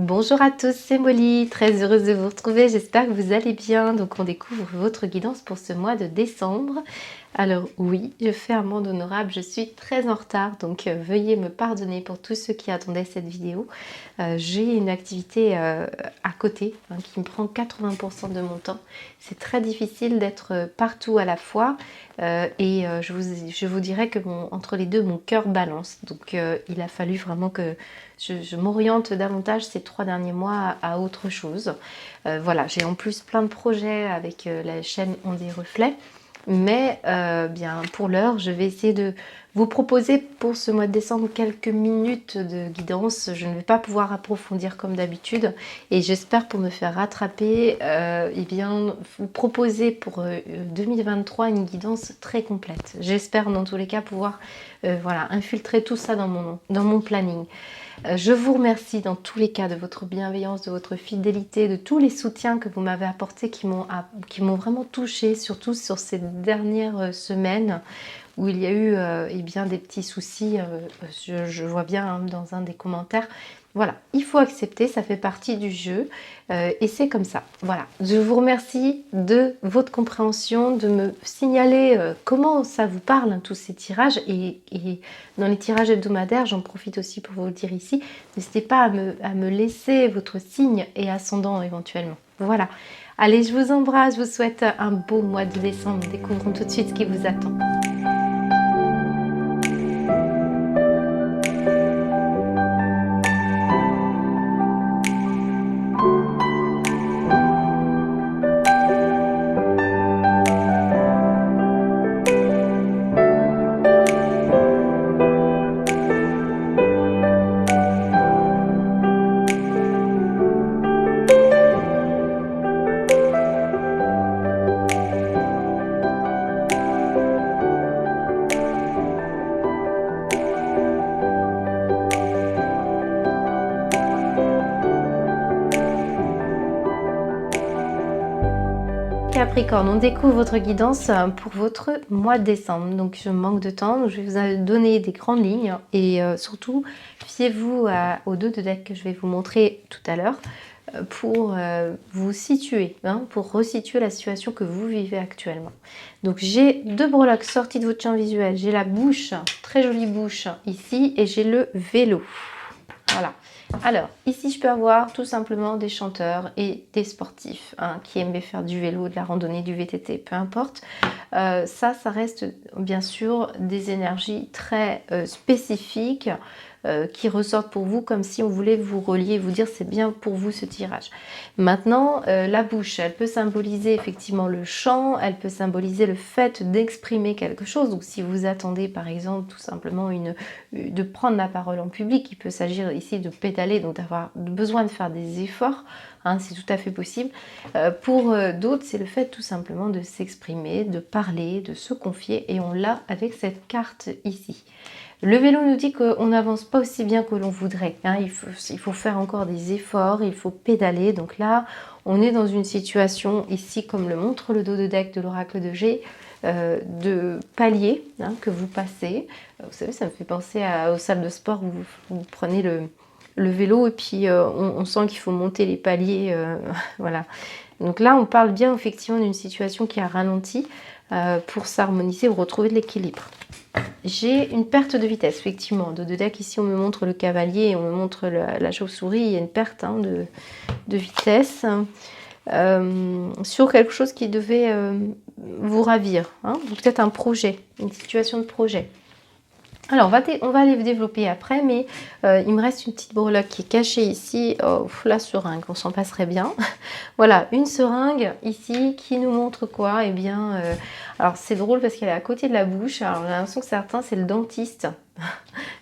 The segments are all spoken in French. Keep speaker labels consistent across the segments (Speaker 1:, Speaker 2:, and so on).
Speaker 1: Bonjour à tous, c'est Molly, très heureuse de vous retrouver, j'espère que vous allez bien. Donc on découvre votre guidance pour ce mois de décembre. Alors oui, je fais un monde honorable, je suis très en retard, donc veuillez me pardonner pour tous ceux qui attendaient cette vidéo. J'ai une activité à côté qui me prend 80% de mon temps. C'est très difficile d'être partout à la fois je vous dirais que entre les deux, mon cœur balance. Donc il a fallu vraiment que je m'oriente davantage ces 3 derniers mois à autre chose. Voilà, j'ai en plus plein de projets avec la chaîne Ondes et Reflets. Mais bien pour l'heure, je vais essayer de vous proposer pour ce mois de décembre quelques minutes de guidance. Je ne vais pas pouvoir approfondir comme d'habitude et j'espère pour me faire rattraper, eh bien, vous proposer pour 2023 une guidance très complète. J'espère dans tous les cas pouvoir voilà, infiltrer tout ça dans mon planning. Je vous remercie dans tous les cas de votre bienveillance, de votre fidélité, de tous les soutiens que vous m'avez apportés qui m'ont vraiment touchée, surtout sur ces dernières semaines où il y a eu eh bien, des petits soucis, je vois bien dans un des commentaires. Voilà, il faut accepter, ça fait partie du jeu et c'est comme ça. Voilà, je vous remercie de votre compréhension, de me signaler comment ça vous parle, tous ces tirages. Et dans les tirages hebdomadaires, j'en profite aussi pour vous le dire ici, n'hésitez pas à me laisser votre signe et ascendant éventuellement. Voilà, allez, je vous embrasse, je vous souhaite un beau mois de décembre. Découvrons tout de suite ce qui vous attend. Capricorne, on découvre votre guidance pour votre mois de décembre. Donc je manque de temps, donc je vais vous donner des grandes lignes et surtout fiez-vous aux deux de deck que je vais vous montrer tout à l'heure pour vous situer, pour resituer la situation que vous vivez actuellement. Donc j'ai 2 breloques sorties de votre champ visuel. J'ai la bouche, très jolie bouche ici, et j'ai le vélo. Voilà. Alors, ici, je peux avoir tout simplement des chanteurs et des sportifs qui aimaient faire du vélo, de la randonnée, du VTT, peu importe. Ça reste bien sûr des énergies très spécifiques qui ressortent pour vous comme si on voulait vous relier, vous dire c'est bien pour vous ce tirage. Maintenant, la bouche, elle peut symboliser effectivement le chant, elle peut symboliser le fait d'exprimer quelque chose. Donc si vous attendez par exemple tout simplement de prendre la parole en public, il peut s'agir ici de pédaler, donc d'avoir besoin de faire des efforts, c'est tout à fait possible. Pour d'autres, c'est le fait tout simplement de s'exprimer, de parler, de se confier, et on l'a avec cette carte ici. Le vélo nous dit qu'on n'avance pas aussi bien que l'on voudrait. Il faut faire encore des efforts, il faut pédaler. Donc là, on est dans une situation ici, comme le montre le dos de deck de l'oracle de G, de palier que vous passez. Vous savez, ça me fait penser aux salles de sport où vous prenez le vélo et puis on sent qu'il faut monter les paliers. Voilà. Donc là, on parle bien effectivement d'une situation qui a ralenti pour s'harmoniser ou retrouver de l'équilibre. J'ai une perte de vitesse, effectivement. De deck, ici, on me montre le cavalier et on me montre la chauve-souris. Il y a une perte de vitesse sur quelque chose qui devait vous ravir. Peut-être un projet, une situation de projet. Alors, on va les développer après, mais il me reste une petite breloque qui est cachée ici. Oh, la seringue, on s'en passerait bien. Voilà, une seringue ici qui nous montre quoi? Eh bien, alors c'est drôle parce qu'elle est à côté de la bouche. Alors, j'ai l'impression que certains, c'est le dentiste.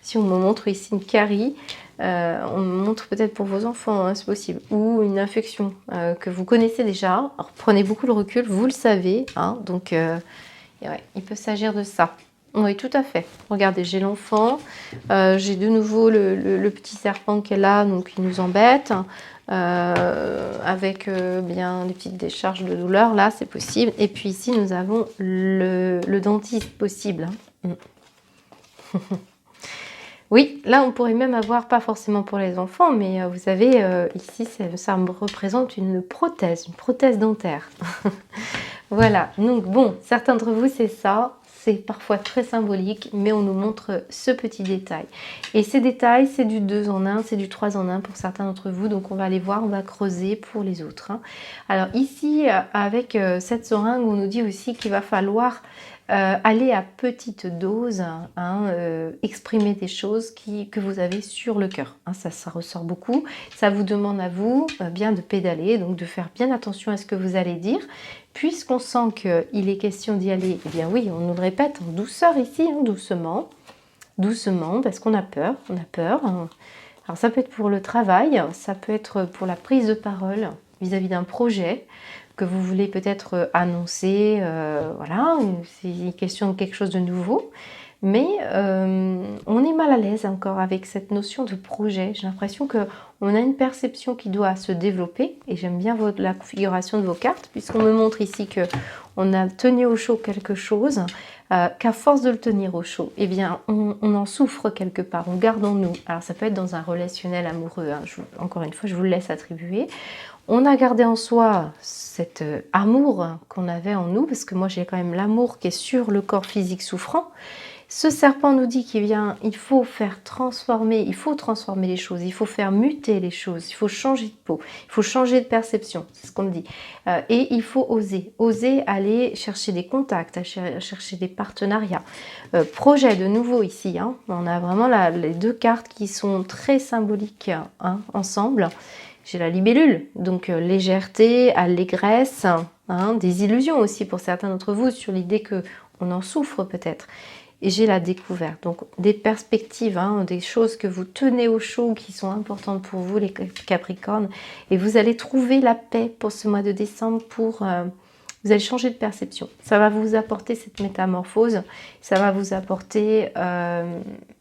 Speaker 1: Si on me montre ici une carie, on me montre peut-être pour vos enfants, c'est possible. Ou une infection que vous connaissez déjà. Alors, prenez beaucoup de recul, vous le savez. Donc, ouais, il peut s'agir de ça. Oui, tout à fait. Regardez, j'ai l'enfant, j'ai de nouveau le petit serpent qui est là, donc il nous embête, avec bien des petites décharges de douleur, là c'est possible. Et puis ici, nous avons le dentiste possible. Oui, là, on pourrait même avoir, pas forcément pour les enfants, mais vous savez, ici, ça me représente une prothèse dentaire. Voilà, donc bon, certains d'entre vous, c'est ça. C'est parfois très symbolique, mais on nous montre ce petit détail. Et ces détails, c'est du 2 en 1, c'est du 3 en 1 pour certains d'entre vous. Donc on va aller voir, on va creuser pour les autres, hein. Alors ici, avec cette seringue, on nous dit aussi qu'il va falloir aller à petite dose, hein, exprimer des choses que vous avez sur le cœur, hein, ça ressort beaucoup. Ça vous demande à vous bien de pédaler, donc de faire bien attention à ce que vous allez dire. Puisqu'on sent qu'il est question d'y aller, eh bien oui, on nous le répète en douceur ici, hein, doucement, doucement, parce qu'on a peur, hein. Alors ça peut être pour le travail, ça peut être pour la prise de parole vis-à-vis d'un projet que vous voulez peut-être annoncer, voilà, c'est question de quelque chose de nouveau. Mais on est mal à l'aise encore avec cette notion de projet. J'ai l'impression qu'on a une perception qui doit se développer. Et j'aime bien la configuration de vos cartes, puisqu'on me montre ici qu'on a tenu au chaud quelque chose, qu'à force de le tenir au chaud, eh bien, on en souffre quelque part, on garde en nous. Alors ça peut être dans un relationnel amoureux, hein. Encore une fois, je vous le laisse attribuer. On a gardé en soi cet amour qu'on avait en nous, parce que moi j'ai quand même l'amour qui est sur le corps physique souffrant. Ce serpent nous dit il faut transformer les choses, il faut faire muter les choses, il faut changer de peau, il faut changer de perception, c'est ce qu'on me dit. Et il faut oser aller chercher des contacts, chercher des partenariats. Projet de nouveau ici, hein. On a vraiment les deux cartes qui sont très symboliques, hein, ensemble. J'ai la libellule, donc légèreté, allégresse, hein, des illusions aussi pour certains d'entre vous sur l'idée qu'on en souffre peut-être. Et j'ai la découverte, donc des perspectives, hein, des choses que vous tenez au chaud qui sont importantes pour vous, les Capricornes. Et vous allez trouver la paix pour ce mois de décembre, vous allez changer de perception. Ça va vous apporter cette métamorphose, ça va vous apporter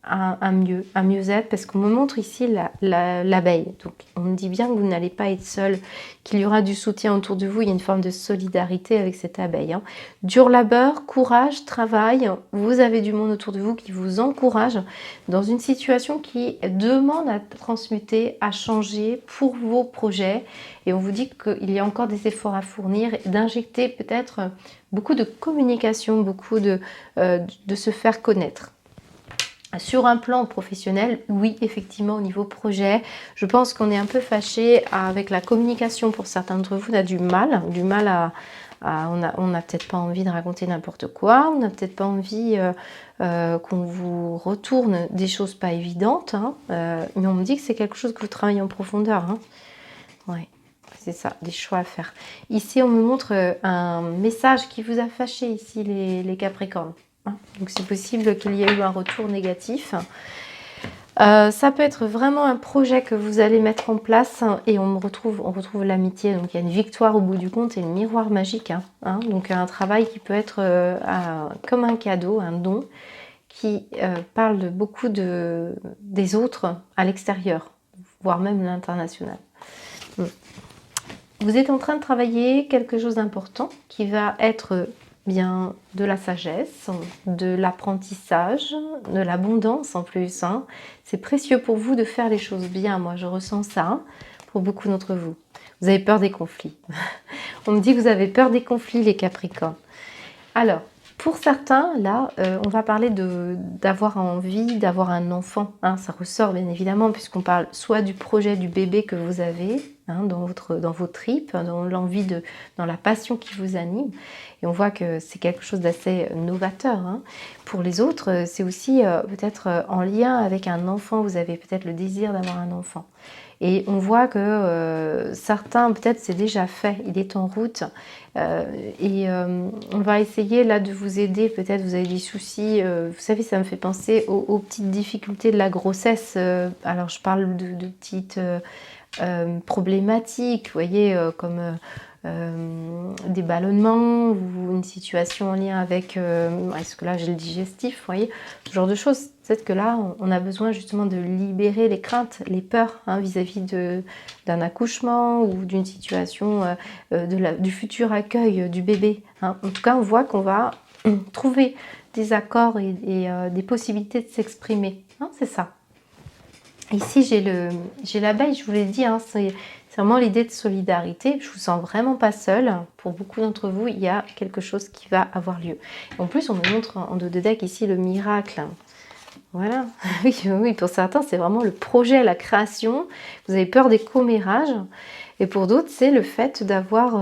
Speaker 1: un mieux-être, parce qu'on me montre ici l'abeille. Donc on me dit bien que vous n'allez pas être seul, qu'il y aura du soutien autour de vous, il y a une forme de solidarité avec cette abeille, hein. Dur labeur, courage, travail, vous avez du monde autour de vous qui vous encourage dans une situation qui demande à transmuter, à changer pour vos projets. Et on vous dit qu'il y a encore des efforts à fournir, d'injecter peut-être beaucoup de communication, beaucoup de se faire connaître. Sur un plan professionnel, oui, effectivement, au niveau projet, je pense qu'on est un peu fâché avec la communication. Pour certains d'entre vous, on a du mal on n'a peut-être pas envie de raconter n'importe quoi, on n'a peut-être pas envie qu'on vous retourne des choses pas évidentes, hein, mais on me dit que c'est quelque chose que vous travaillez en profondeur, hein. Ouais, c'est ça, des choix à faire. Ici, on me montre un message qui vous a fâché, ici, les Capricornes, hein. Donc, c'est possible qu'il y ait eu un retour négatif. Ça peut être vraiment un projet que vous allez mettre en place, hein, et on retrouve l'amitié. Donc, il y a une victoire au bout du compte et le miroir magique, hein. Donc, un travail qui peut être comme un cadeau, un don, qui parle de beaucoup des autres à l'extérieur, voire même l'international. Vous êtes en train de travailler quelque chose d'important qui va être bien de la sagesse, de l'apprentissage, de l'abondance en plus, hein. C'est précieux pour vous de faire les choses bien. Moi, je ressens ça pour beaucoup d'entre vous. Vous avez peur des conflits. On me dit que vous avez peur des conflits, les Capricornes. Alors, pour certains, là, on va parler d'avoir envie d'avoir un enfant, hein. Ça ressort bien évidemment puisqu'on parle soit du projet du bébé que vous avez, hein, dans vos tripes, dans l'envie, dans la passion qui vous anime. Et on voit que c'est quelque chose d'assez novateur, hein. Pour les autres, c'est aussi peut-être en lien avec un enfant. Vous avez peut-être le désir d'avoir un enfant. Et on voit que certains, peut-être c'est déjà fait, il est en route. On va essayer là de vous aider. Peut-être vous avez des soucis. Vous savez, ça me fait penser aux petites difficultés de la grossesse. Alors je parle de petites problématiques, vous voyez, comme des ballonnements ou une situation en lien avec, est-ce que là j'ai le digestif, vous voyez, ce genre de choses. Peut-être que là, on a besoin justement de libérer les craintes, les peurs, hein, vis-à-vis d'un accouchement ou d'une situation du futur accueil du bébé, hein. En tout cas, on voit qu'on va trouver des accords et des possibilités de s'exprimer, hein, c'est ça. Ici, j'ai l'abeille, je vous l'ai dit, hein, c'est vraiment l'idée de solidarité. Je vous sens vraiment pas seule. Pour beaucoup d'entre vous, il y a quelque chose qui va avoir lieu. En plus, on me montre en dos de deck ici le miracle. Voilà, oui, oui, pour certains, c'est vraiment le projet, la création. Vous avez peur des commérages. Et pour d'autres, c'est le fait d'avoir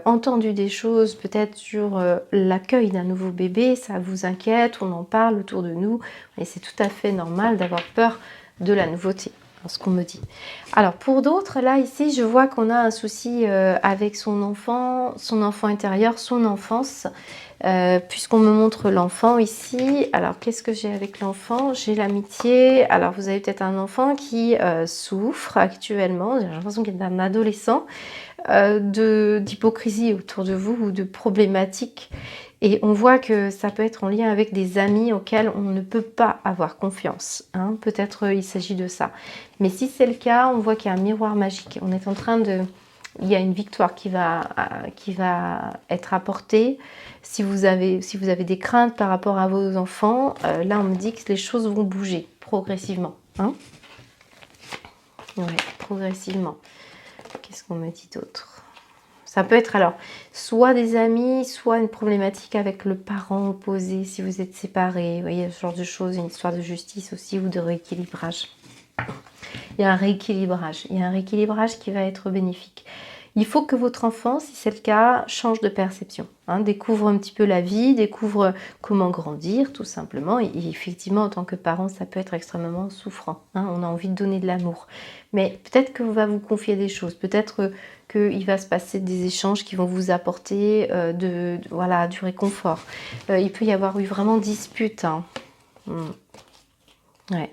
Speaker 1: entendu des choses, peut-être sur l'accueil d'un nouveau bébé. Ça vous inquiète, on en parle autour de nous. Et c'est tout à fait normal d'avoir peur de la nouveauté, ce qu'on me dit. Alors pour d'autres, là ici, je vois qu'on a un souci avec son enfant intérieur, son enfance, puisqu'on me montre l'enfant ici. Alors qu'est-ce que j'ai avec l'enfant? J'ai l'amitié. Alors vous avez peut-être un enfant qui souffre actuellement, j'ai l'impression qu'il est un adolescent, d'hypocrisie autour de vous ou de problématiques. Et on voit que ça peut être en lien avec des amis auxquels on ne peut pas avoir confiance. Hein. Peut-être il s'agit de ça. Mais si c'est le cas, on voit qu'il y a un miroir magique. On est en train de... Il y a une victoire qui va être apportée. Si vous avez des craintes par rapport à vos enfants, là on me dit que les choses vont bouger progressivement. Hein. Ouais, progressivement. Qu'est-ce qu'on me dit d'autre? Ça peut être alors soit des amis, soit une problématique avec le parent opposé si vous êtes séparés. Vous voyez, ce genre de choses, une histoire de justice aussi ou de rééquilibrage. Il y a un rééquilibrage. Il y a un rééquilibrage qui va être bénéfique. Il faut que votre enfant, si c'est le cas, change de perception. Hein, découvre un petit peu la vie, découvre comment grandir, tout simplement. Et effectivement, en tant que parent, ça peut être extrêmement souffrant. Hein, on a envie de donner de l'amour. Mais peut-être que va vous confier des choses. Peut-être qu'il va se passer des échanges qui vont vous apporter voilà, du réconfort. Il peut y avoir eu vraiment dispute. Hein. Ouais.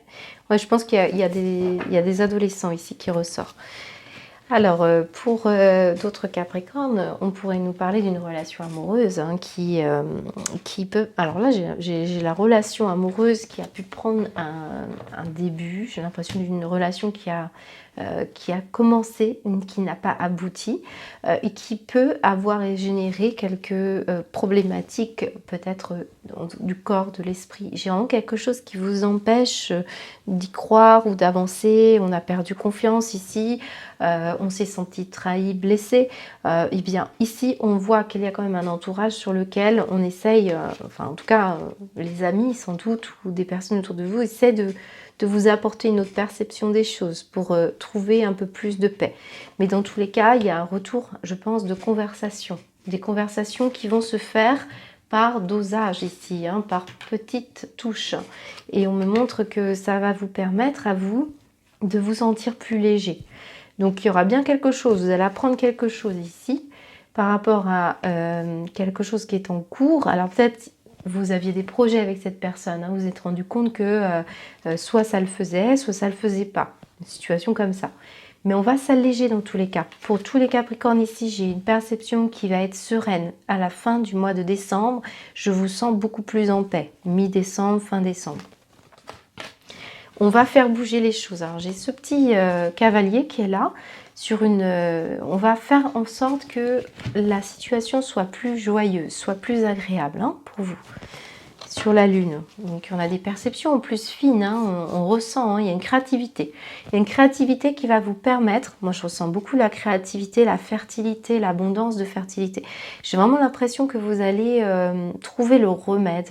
Speaker 1: Ouais, je pense qu'il y a des adolescents ici qui ressortent. Alors, pour d'autres Capricornes, on pourrait nous parler d'une relation amoureuse hein, qui peut... Alors là, j'ai la relation amoureuse qui a pu prendre un début. J'ai l'impression d'une relation qui a commencé, qui n'a pas abouti et qui peut avoir généré quelques problématiques, peut-être du corps, de l'esprit. J'ai vraiment quelque chose qui vous empêche d'y croire ou d'avancer. On a perdu confiance ici. On s'est senti trahi, blessé. Et bien ici, on voit qu'il y a quand même un entourage sur lequel on essaye, enfin en tout cas, les amis sans doute ou des personnes autour de vous essaient de vous apporter une autre perception des choses pour trouver un peu plus de paix. Mais dans tous les cas, il y a un retour, je pense, de conversation. Des conversations qui vont se faire par dosage ici, hein, par petites touches. Et on me montre que ça va vous permettre à vous de vous sentir plus léger. Donc il y aura bien quelque chose, vous allez apprendre quelque chose ici par rapport à quelque chose qui est en cours. Alors peut-être vous aviez des projets avec cette personne, hein, vous vous êtes rendu compte que soit ça le faisait, soit ça le faisait pas. Une situation comme ça. Mais on va s'alléger dans tous les cas. Pour tous les Capricornes ici, j'ai une perception qui va être sereine. À la fin du mois de décembre, je vous sens beaucoup plus en paix. Mi-décembre, fin décembre. On va faire bouger les choses. Alors j'ai ce petit cavalier qui est là. On va faire en sorte que la situation soit plus joyeuse, soit plus agréable hein, pour vous. Sur la lune. Donc on a des perceptions en plus fines, hein, on ressent, hein, il y a une créativité. Il y a une créativité qui va vous permettre, moi je ressens beaucoup la créativité, la fertilité, l'abondance de fertilité. J'ai vraiment l'impression que vous allez trouver le remède.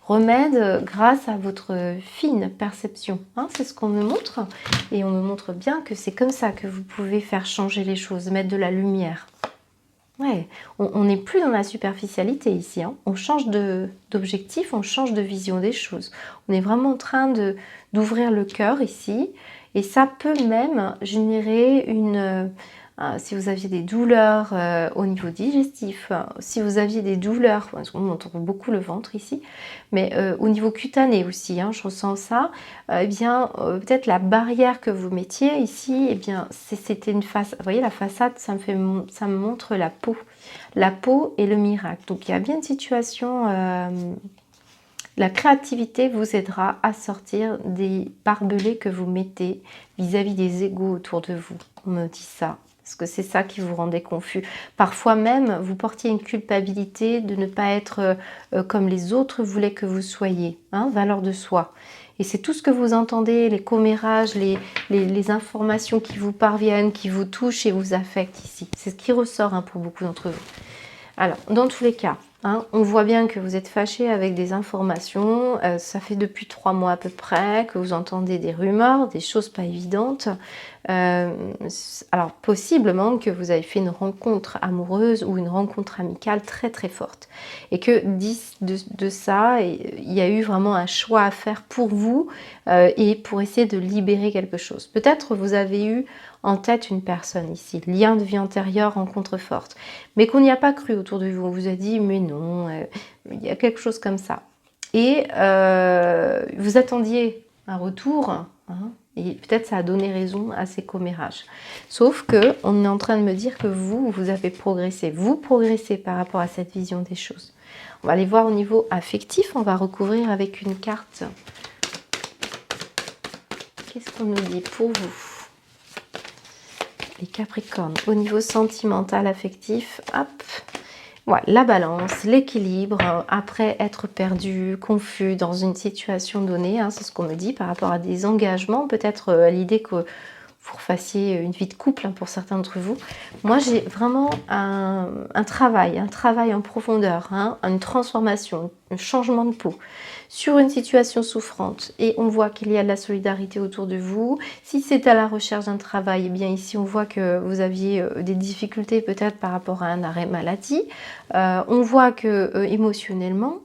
Speaker 1: Remède grâce à votre fine perception. Hein, c'est ce qu'on me montre. Et on me montre bien que c'est comme ça que vous pouvez faire changer les choses, mettre de la lumière. Ouais, on n'est plus dans la superficialité ici. Hein. On change d'objectif, on change de vision des choses. On est vraiment en train d'ouvrir le cœur ici. Et ça peut même générer si vous aviez des douleurs au niveau digestif, si vous aviez des douleurs, parce qu'on entend beaucoup le ventre ici, mais au niveau cutané aussi, hein, je ressens ça, eh bien peut-être la barrière que vous mettiez ici, eh bien c'était une façade, vous voyez la façade, ça me montre la peau et le miracle. Donc il y a bien une situation, la créativité vous aidera à sortir des barbelés que vous mettez vis-à-vis des égos autour de vous. On me dit ça. Parce que c'est ça qui vous rendait confus. Parfois même, vous portiez une culpabilité de ne pas être comme les autres voulaient que vous soyez. Hein, valeur de soi. Et c'est tout ce que vous entendez, les commérages, les informations qui vous parviennent, qui vous touchent et vous affectent ici. C'est ce qui ressort hein, pour beaucoup d'entre vous. Alors, dans tous les cas, hein, on voit bien que vous êtes fâché avec des informations. Ça fait depuis 3 mois à peu près que vous entendez des rumeurs, des choses pas évidentes. Alors, possiblement que vous avez fait une rencontre amoureuse ou une rencontre amicale très très forte. Et que de ça, il y a eu vraiment un choix à faire pour vous et pour essayer de libérer quelque chose. Peut-être vous avez eu en tête une personne ici, lien de vie antérieure, rencontre forte, mais qu'on n'y a pas cru autour de vous. On vous a dit, mais non, il y a quelque chose comme ça. Et vous attendiez un retour, hein, et peut-être ça a donné raison à ces commérages. Sauf que on est en train de me dire que vous avez progressé. Vous progressez par rapport à cette vision des choses. On va aller voir au niveau affectif, on va recouvrir avec une carte. Qu'est-ce qu'on nous dit pour vous ? Les Capricornes, au niveau sentimental, affectif, hop, voilà, la balance, l'équilibre, après être perdu, confus dans une situation donnée, hein, c'est ce qu'on me dit par rapport à des engagements, peut-être à l'idée que vous refassiez une vie de couple hein, pour certains d'entre vous. Moi, j'ai vraiment un travail en profondeur, hein, une transformation, un changement de peau sur une situation souffrante. Et on voit qu'il y a de la solidarité autour de vous. Si c'est à la recherche d'un travail, eh bien ici, on voit que vous aviez des difficultés peut-être par rapport à un arrêt maladie. On voit que émotionnellement,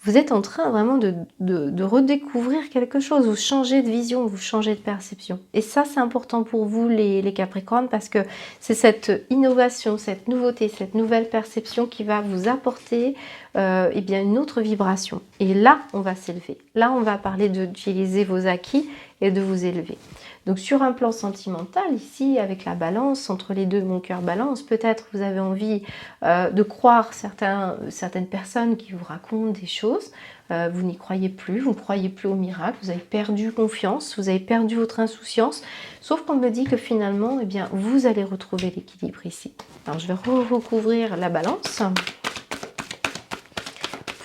Speaker 1: vous êtes en train vraiment de redécouvrir quelque chose, vous changez de vision, vous changez de perception. Et ça, c'est important pour vous, les Capricornes, parce que c'est cette innovation, cette nouveauté, cette nouvelle perception qui va vous apporter eh bien, une autre vibration. Et là, on va s'élever. Là, on va parler d'utiliser vos acquis et de vous élever. Donc sur un plan sentimental, ici, avec la balance, entre les deux, mon cœur balance, peut-être vous avez envie de croire certaines personnes qui vous racontent des choses, vous n'y croyez plus, vous ne croyez plus au miracle, vous avez perdu confiance, vous avez perdu votre insouciance, sauf qu'on me dit que finalement, eh bien, vous allez retrouver l'équilibre ici. Alors je vais recouvrir la balance.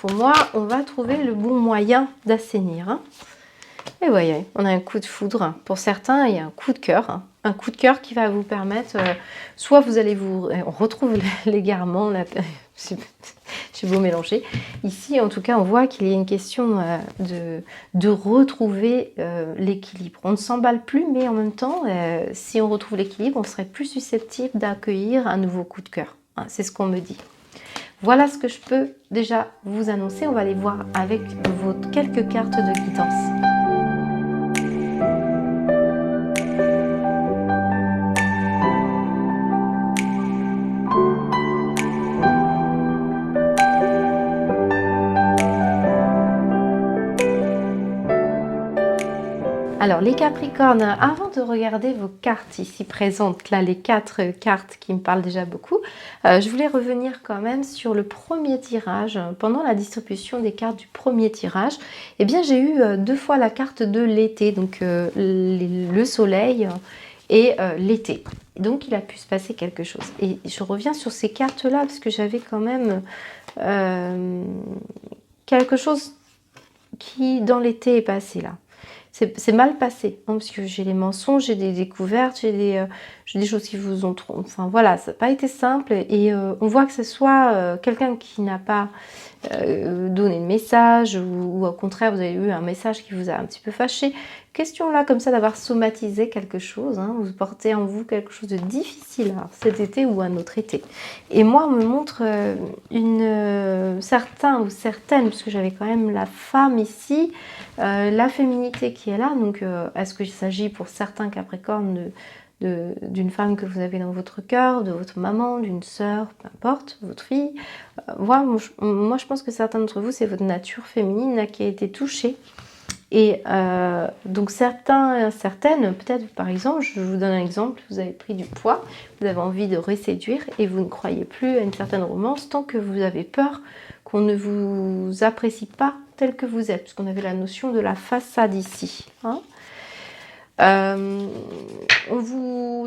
Speaker 1: Pour moi, on va trouver le bon moyen d'assainir, hein. Et vous voyez, on a un coup de foudre. Pour certains, il y a un coup de cœur. Hein. Un coup de cœur qui va vous permettre, soit vous allez on retrouve l'égarement, j'ai beau mélanger. Ici, en tout cas, on voit qu'il y a une question de retrouver l'équilibre. On ne s'emballe plus, mais en même temps, si on retrouve l'équilibre, on serait plus susceptible d'accueillir un nouveau coup de cœur. Hein, c'est ce qu'on me dit. Voilà ce que je peux déjà vous annoncer. On va aller voir avec vos quelques cartes de guidance. Alors les Capricornes, avant de regarder vos cartes ici présentes, là les 4 cartes qui me parlent déjà beaucoup, je voulais revenir quand même sur le premier tirage. Pendant la distribution des cartes du premier tirage, eh bien j'ai eu 2 fois la carte de l'été, donc le soleil et l'été. Donc il a pu se passer quelque chose. Et je reviens sur ces cartes-là parce que j'avais quand même quelque chose qui dans l'été est passé là. C'est mal passé, hein, parce que j'ai les mensonges, j'ai des découvertes, j'ai des choses qui vous ont... Enfin voilà, ça n'a pas été simple. Et on voit que ce soit quelqu'un qui n'a pas donné de message, ou au contraire, vous avez eu un message qui vous a un petit peu fâché. Question là, comme ça, d'avoir somatisé quelque chose. Hein, vous portez en vous quelque chose de difficile, alors, cet été ou un autre été. Et moi, on me montre certains ou certaines, parce que j'avais quand même la femme ici, la féminité qui est là. Donc, est-ce qu'il s'agit pour certains Capricornes d'une femme que vous avez dans votre cœur, de votre maman, d'une sœur, peu importe, votre fille. Moi, je pense que certains d'entre vous, c'est votre nature féminine là, qui a été touchée. Et donc certaines, peut-être par exemple, je vous donne un exemple, vous avez pris du poids, vous avez envie de reséduire et vous ne croyez plus à une certaine romance tant que vous avez peur qu'on ne vous apprécie pas tel que vous êtes, puisqu'on avait la notion de la façade ici. Hein. Euh,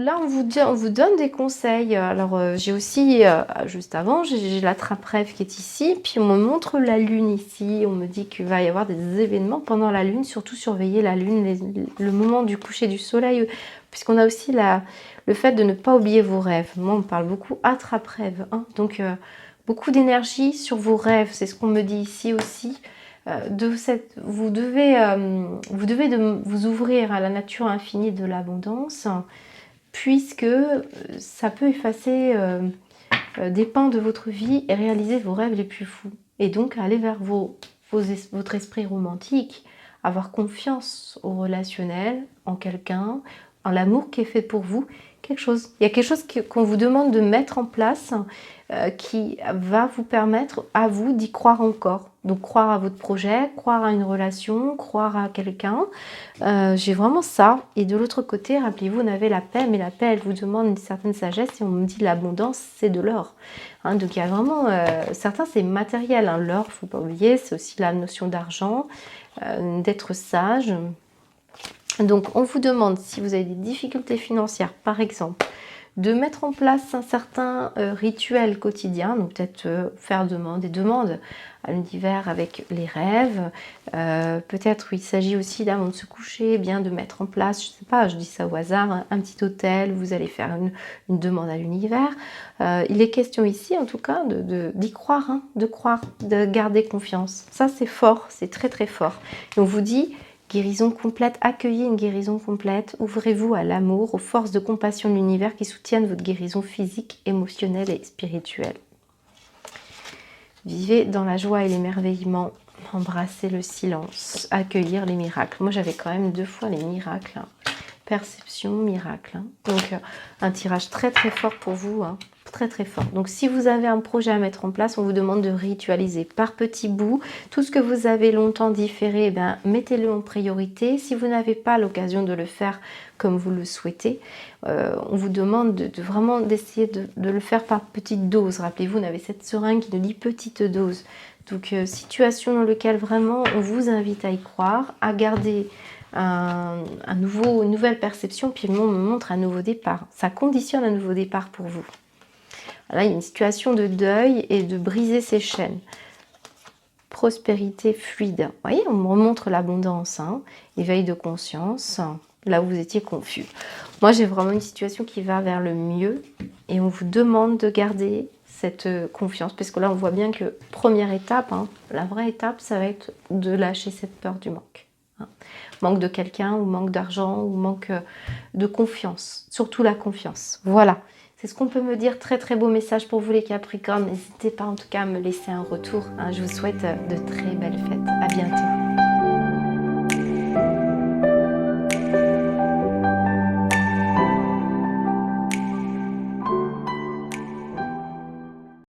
Speaker 1: là, on vous donne des conseils. Alors, j'ai aussi, juste avant, j'ai la trappe-rêve qui est ici. Puis, on me montre la lune ici. On me dit qu'il va y avoir des événements pendant la lune. Surtout, surveiller la lune, le moment du coucher du soleil. Puisqu'on a aussi le fait de ne pas oublier vos rêves. Moi, on me parle beaucoup attrape-rêve. Hein. Donc, beaucoup d'énergie sur vos rêves. C'est ce qu'on me dit ici aussi. Vous devez vous ouvrir à la nature infinie de l'abondance, puisque ça peut effacer des pans de votre vie et réaliser vos rêves les plus fous. Et donc aller vers votre esprit romantique, avoir confiance au relationnel, en quelqu'un, en l'amour qui est fait pour vous. Il y a quelque chose qu'on vous demande de mettre en place qui va vous permettre à vous d'y croire encore. Donc croire à votre projet, croire à une relation, croire à quelqu'un. J'ai vraiment ça. Et de l'autre côté, rappelez-vous, on avait la paix, mais la paix, elle vous demande une certaine sagesse. Et on me dit l'abondance, c'est de l'or. Hein, donc il y a vraiment... certains, c'est matériel. Hein. L'or, il ne faut pas oublier, c'est aussi la notion d'argent, d'être sage. Donc on vous demande, si vous avez des difficultés financières, par exemple, de mettre en place un certain rituel quotidien, donc peut-être faire des demandes à l'univers avec les rêves. Peut-être il s'agit aussi d'avant de se coucher, bien de mettre en place, je ne sais pas, je dis ça au hasard, un petit hôtel, vous allez faire une demande à l'univers. Il est question ici en tout cas d'y croire, hein, de garder confiance. Ça c'est fort, c'est très très fort. Et on vous dit... Guérison complète, accueillez une guérison complète, ouvrez-vous à l'amour, aux forces de compassion de l'univers qui soutiennent votre guérison physique, émotionnelle et spirituelle. Vivez dans la joie et l'émerveillement, embrassez le silence, accueillir les miracles. Moi j'avais quand même 2 fois les miracles, hein. Perception, miracle. Hein. Donc un tirage très très fort pour vous, hein. Très très fort. Donc si vous avez un projet à mettre en place, on vous demande de ritualiser par petits bouts. Tout ce que vous avez longtemps différé, eh bien, mettez-le en priorité. Si vous n'avez pas l'occasion de le faire comme vous le souhaitez, on vous demande vraiment d'essayer de le faire par petites doses. Rappelez-vous, on avait cette seringue qui nous dit petite dose. Donc situation dans laquelle vraiment on vous invite à y croire, à garder une nouvelle perception, puis le monde me montre un nouveau départ. Ça conditionne un nouveau départ pour vous. Là, il y a une situation de deuil et de briser ses chaînes. Prospérité fluide. Vous voyez, on me remontre l'abondance, hein, éveil de conscience, là où vous étiez confus. Moi, j'ai vraiment une situation qui va vers le mieux et on vous demande de garder cette confiance, parce que là, on voit bien que première étape, hein, la vraie étape, ça va être de lâcher cette peur du manque. Hein. Manque de quelqu'un, ou manque d'argent, ou manque de confiance. Surtout la confiance. Voilà. C'est ce qu'on peut me dire. Très très beau message pour vous les Capricornes. N'hésitez pas en tout cas à me laisser un retour. Hein. Je vous souhaite de très belles fêtes. À bientôt.